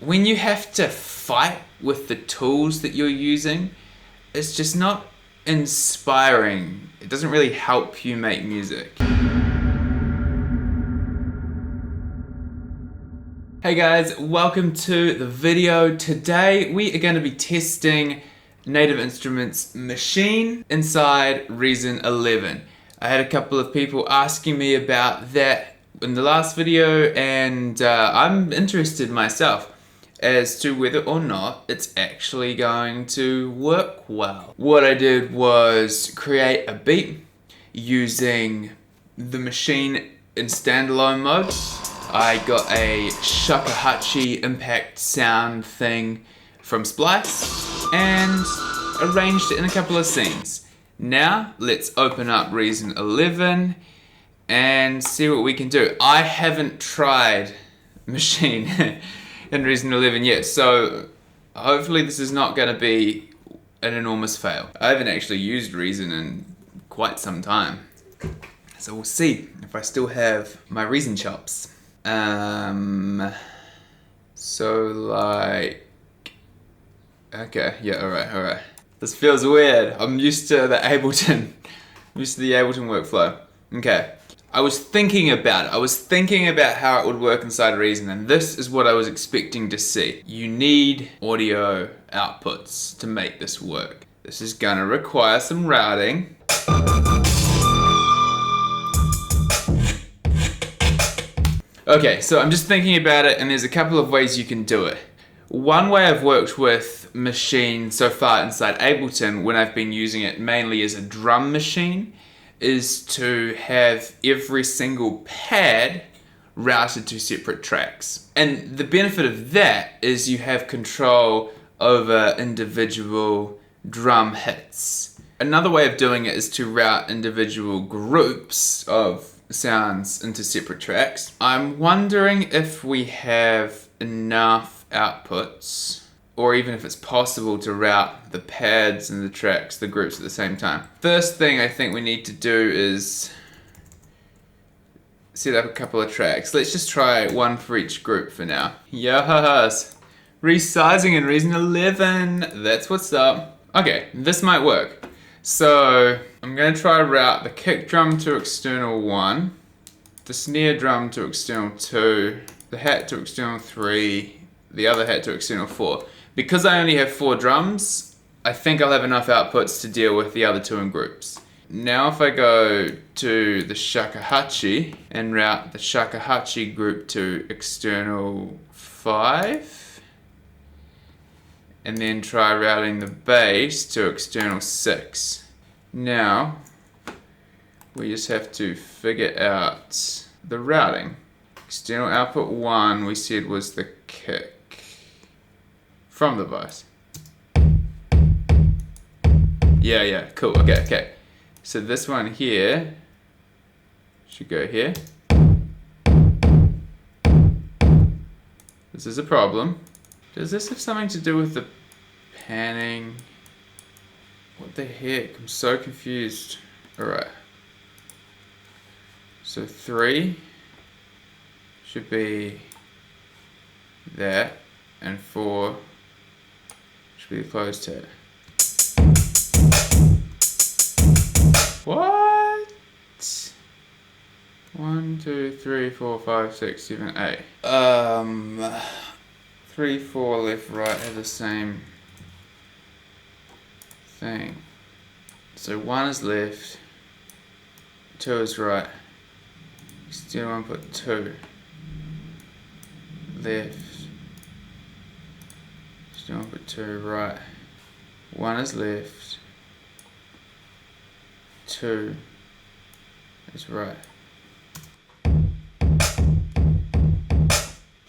when you have to fight with the tools that you're using, it's just not inspiring. It doesn't really help you make music. Hey guys, welcome to the video. Today we are going to be testing Native Instruments Maschine inside Reason 11. I had a couple of people asking me about that in the last video, and I'm interested myself as to whether or not it's actually going to work well. What I did was create a beat using the Maschine in standalone mode. I got a shakuhachi impact sound thing from Splice and arranged it in a couple of scenes. Now let's open up Reason 11 and see what we can do. I haven't tried Maschine in Reason 11 yet, so hopefully this is not going to be an enormous fail. I haven't actually used Reason in quite some time, so we'll see if I still have my Reason chops. So like, okay, yeah, alright. This feels weird. I'm used to the Ableton, workflow. Okay. I was thinking about how it would work inside Reason, and this is what I was expecting to see. You need audio outputs to make this work. This is gonna require some routing. Okay, so I'm just thinking about it, and there's a couple of ways you can do it. One way I've worked with Maschine so far inside Ableton, when I've been using it mainly as a drum machine, is to have every single pad routed to separate tracks. And the benefit of that is you have control over individual drum hits. Another way of doing it is to route individual groups of sounds into separate tracks. I'm wondering if we have enough outputs, or even if it's possible to route the pads and the tracks, the groups at the same time. First thing I think we need to do is set up a couple of tracks. Let's just try one for each group for now. Yes! Resizing in Reason 11, that's what's up. Okay, this might work. So I'm going to try to route the kick drum to external 1, the snare drum to external 2, the hat to external 3, the other hat to external 4. Because I only have 4 drums, I think I'll have enough outputs to deal with the other 2 in groups. Now if I go to the shakuhachi and route the shakuhachi group to external 5, and then try routing the bass to external 6. Now we just have to figure out the routing. External output 1 we said was the kick from the bass. Yeah, cool, okay. So this one here should go here. This is a problem. Does this have something to do with the panning? What the heck? I'm so confused. Alright. So 3 should be that, and 4 should be the closed tab. What? 1, 2, 3, 4, 5, 6, 7, 8. 3, 4, left, right are the same thing. So 1 is left, 2 is right. External input 2. Left. External input 2, right. 1 is left. 2 is right.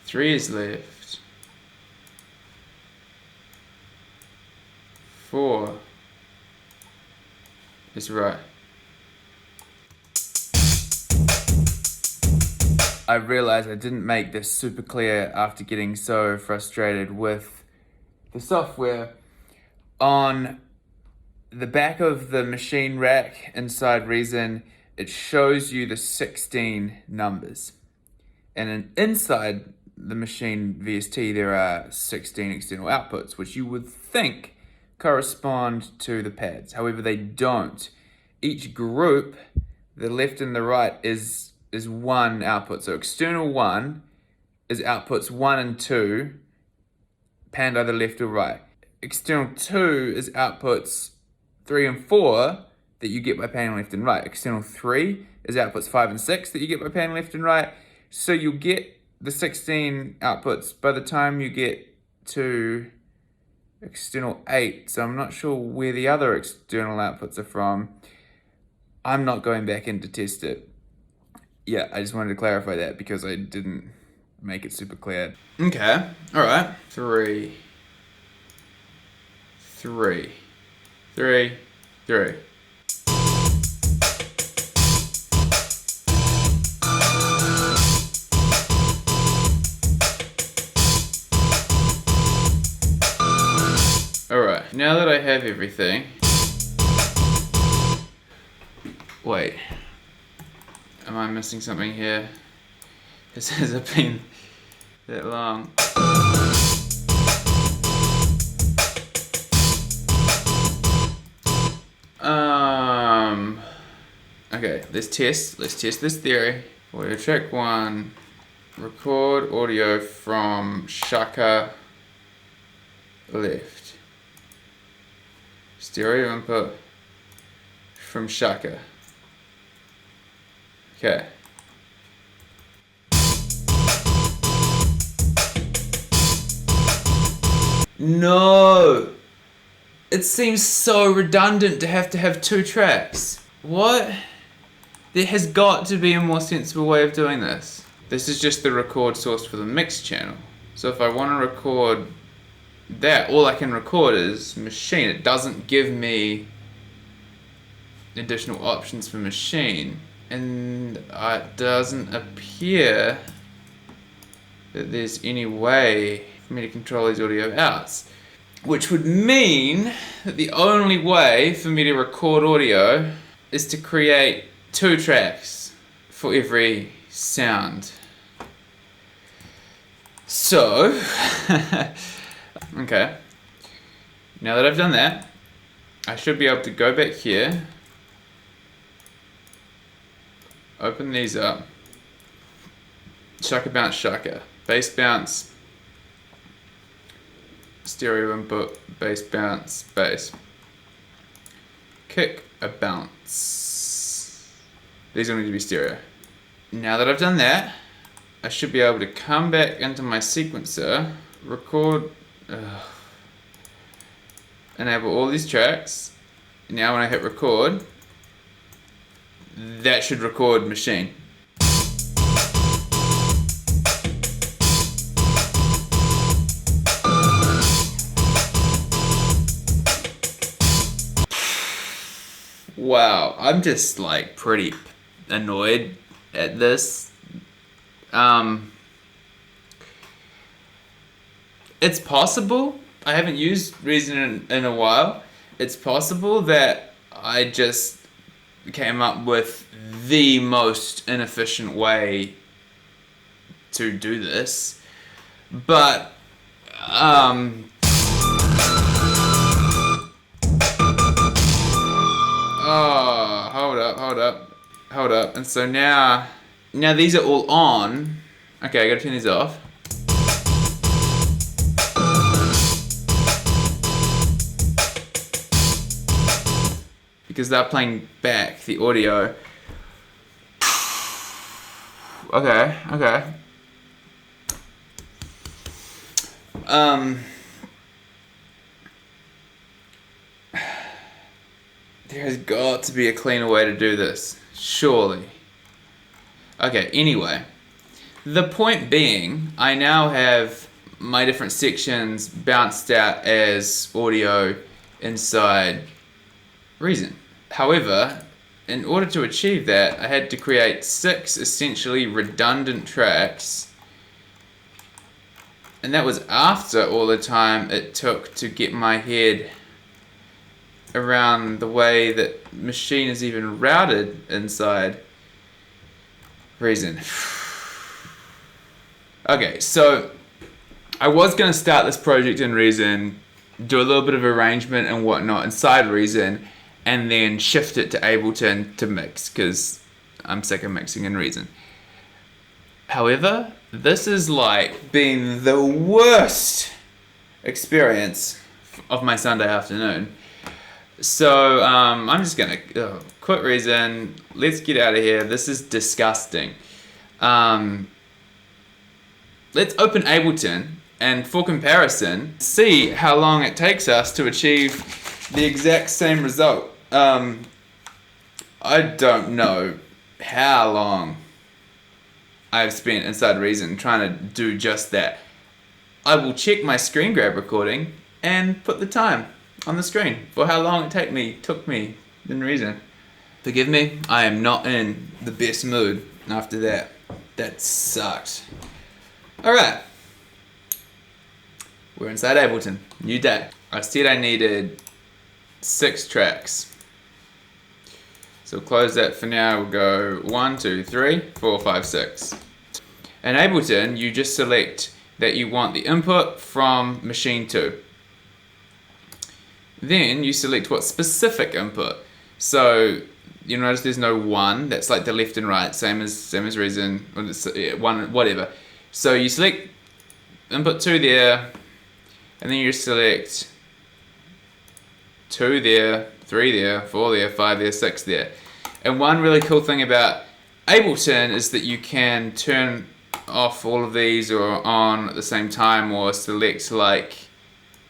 3 is left. 4 is right. I realized I didn't make this super clear after getting so frustrated with the software. On the back of the Maschine rack inside Reason, it shows you the 16 numbers. And inside the Maschine VST, there are 16 external outputs, which you would think correspond to the pads. However, they don't. Each group, the left and the right, is one output. So external 1 is outputs 1 and 2, panned either left or right. External 2 is outputs 3 and 4 that you get by panning left and right. External 3 is outputs 5 and 6 that you get by panning left and right. So you'll get the 16 outputs by the time you get to external 8. So I'm not sure where the other external outputs are from. I'm not going back in to test it. Yeah, I just wanted to clarify that because I didn't make it super clear. Okay, all right. 3, 3, 3, 3. Alright, now that I have everything... Wait. Am I missing something here? This hasn't been that long. Okay, let's test this theory. Audio track 1, record audio from Shaka left. Stereo input from Shaka. Okay. No! It seems so redundant to have 2 tracks. What? There has got to be a more sensible way of doing this. This is just the record source for the mix channel. So if I want to record that, all I can record is Maschine. It doesn't give me additional options for Maschine. And it doesn't appear that there's any way for me to control these audio outs. Which would mean that the only way for me to record audio is to create 2 tracks for every sound. So, okay, now that I've done that, I should be able to go back here, open these up, Shaka bounce Shaka, bass bounce, stereo input, bass bounce, bass, kick, a bounce. These all need to be stereo. Now that I've done that, I should be able to come back into my sequencer, record, enable all these tracks. Now when I hit record, that should record Maschine. Wow, I'm just like pretty annoyed at this. It's possible, I haven't used Reason in a while, it's possible that I just came up with the most inefficient way to do this, but oh, hold up, and so now these are all on. Okay, I gotta turn these off. Because they're playing back the audio. Okay. There has got to be a cleaner way to do this, surely. Okay, anyway. The point being, I now have my different sections bounced out as audio inside Reason. However, in order to achieve that, I had to create 6 essentially redundant tracks, and that was after all the time it took to get my head around the way that Maschine is even routed inside Reason. Okay, so I was going to start this project in Reason, do a little bit of arrangement and whatnot inside Reason, and then shift it to Ableton to mix, because I'm sick of mixing in Reason. However, this is like being the worst experience of my Sunday afternoon. So I'm just gonna quit Reason. Let's get out of here. This is disgusting. Let's open Ableton and, for comparison, see how long it takes us to achieve the exact same result. I don't know how long I've spent inside Reason trying to do just that. I will check my screen grab recording and put the time on the screen for how long it took me in Reason. Forgive me, I am not in the best mood after that. That sucked. Alright. We're inside Ableton. New day. I said I needed 6 tracks. So we'll close that for now. We'll go 1, 2, 3, 4, 5, 6. In Ableton, you just select that you want the input from machine 2. Then you select what specific input. So you notice there's no 1. That's like the left and right, same as Reason. Or 1, whatever. So you select input 2 there, and then you select 2 there, 3 there, 4 there, 5 there, 6 there. And one really cool thing about Ableton is that you can turn off all of these or on at the same time, or select like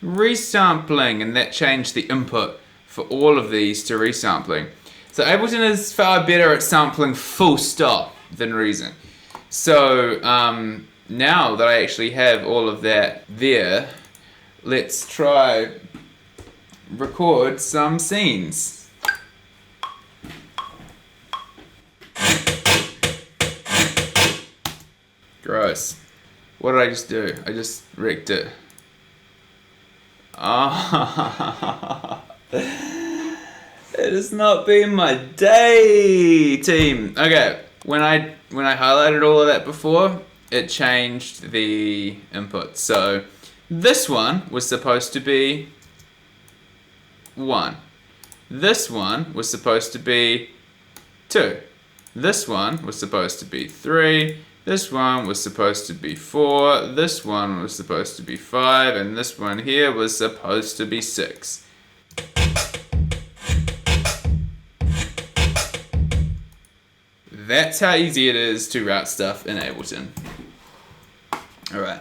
resampling, and that changed the input for all of these to resampling. So Ableton is far better at sampling full stop than Reason. So now that I actually have all of that there, let's try record some scenes. Gross. What did I just do? I just wrecked it. Oh, it has not been my day, team. Okay, when I highlighted all of that before, it changed the input. So this one was supposed to be 1. This one was supposed to be 2. This one was supposed to be 3. This one was supposed to be 4. This one was supposed to be 5. And this one here was supposed to be 6. That's how easy it is to route stuff in Ableton. Alright.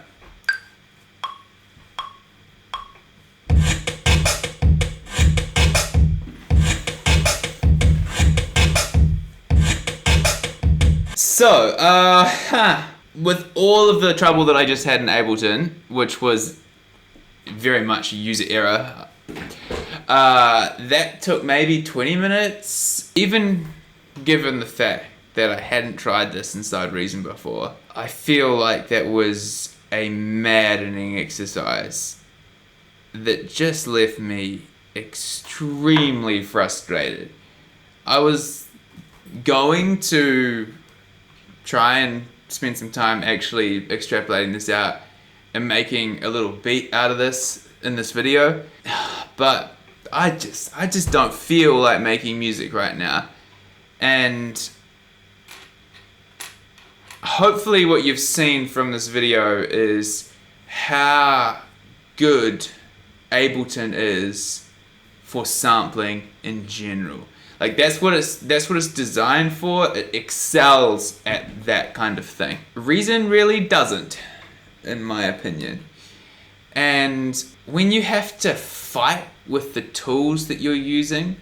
So, with all of the trouble that I just had in Ableton, which was very much user error, that took maybe 20 minutes. Even given the fact that I hadn't tried this inside Reason before, I feel like that was a maddening exercise that just left me extremely frustrated. I was going to try and spend some time actually extrapolating this out and making a little beat out of this in this video, but I just don't feel like making music right now. And hopefully what you've seen from this video is how good Ableton is for sampling in general. Like that's what it's designed for. It excels at that kind of thing. Reason really doesn't, in my opinion. And when you have to fight with the tools that you're using,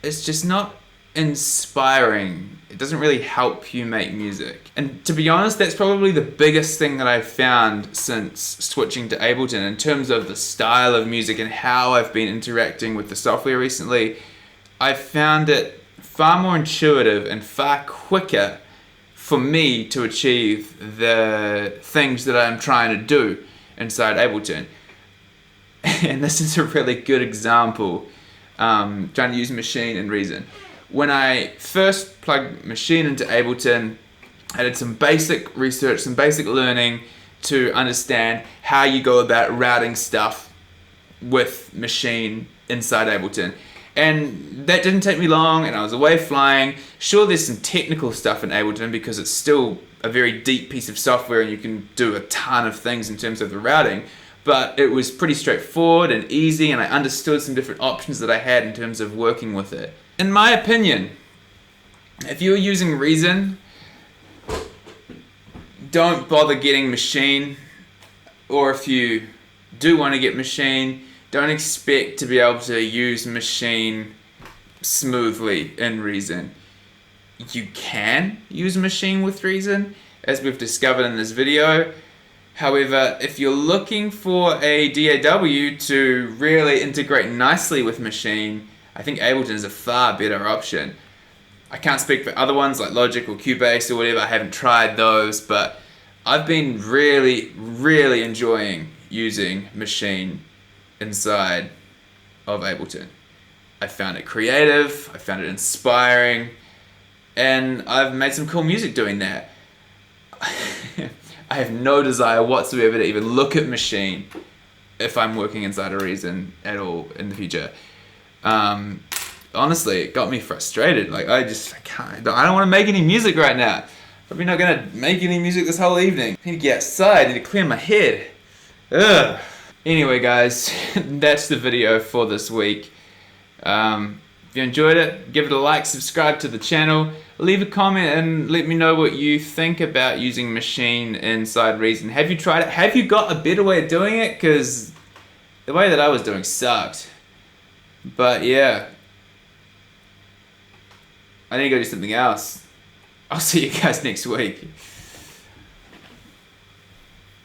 it's just not inspiring. It doesn't really help you make music. And to be honest, that's probably the biggest thing that I've found since switching to Ableton in terms of the style of music and how I've been interacting with the software recently. I've found it far more intuitive and far quicker for me to achieve the things that I'm trying to do inside Ableton. And this is a really good example, trying to use Maschine and Reason. When I first plugged Maschine into Ableton, I did some basic research, some basic learning, to understand how you go about routing stuff with Maschine inside Ableton. And that didn't take me long, and I was away flying. Sure, there's some technical stuff in Ableton because it's still a very deep piece of software and you can do a ton of things in terms of the routing, but it was pretty straightforward and easy, and I understood some different options that I had in terms of working with it. In my opinion, if you're using Reason, don't bother getting Maschine, or if you do want to get Maschine, don't expect to be able to use Maschine smoothly in Reason. You can use Maschine with Reason, as we've discovered in this video. However, if you're looking for a DAW to really integrate nicely with Maschine, I think Ableton is a far better option. I can't speak for other ones like Logic or Cubase or whatever, I haven't tried those, but I've been really enjoying using Maschine inside of Ableton. I found it creative, I found it inspiring, and I've made some cool music doing that. I have no desire whatsoever to even look at Maschine if I'm working inside a Reason at all in the future. Honestly, it got me frustrated. Like, I don't want to make any music right now. Probably not gonna make any music this whole evening. I need to get outside, I need to clear my head. Ugh. Anyway guys, that's the video for this week. If you enjoyed it, give it a like, subscribe to the channel, leave a comment and let me know what you think about using Maschine inside Reason. Have you tried it? Have you got a better way of doing it? Because the way that I was doing sucked. But yeah, I need to go do something else. I'll see you guys next week.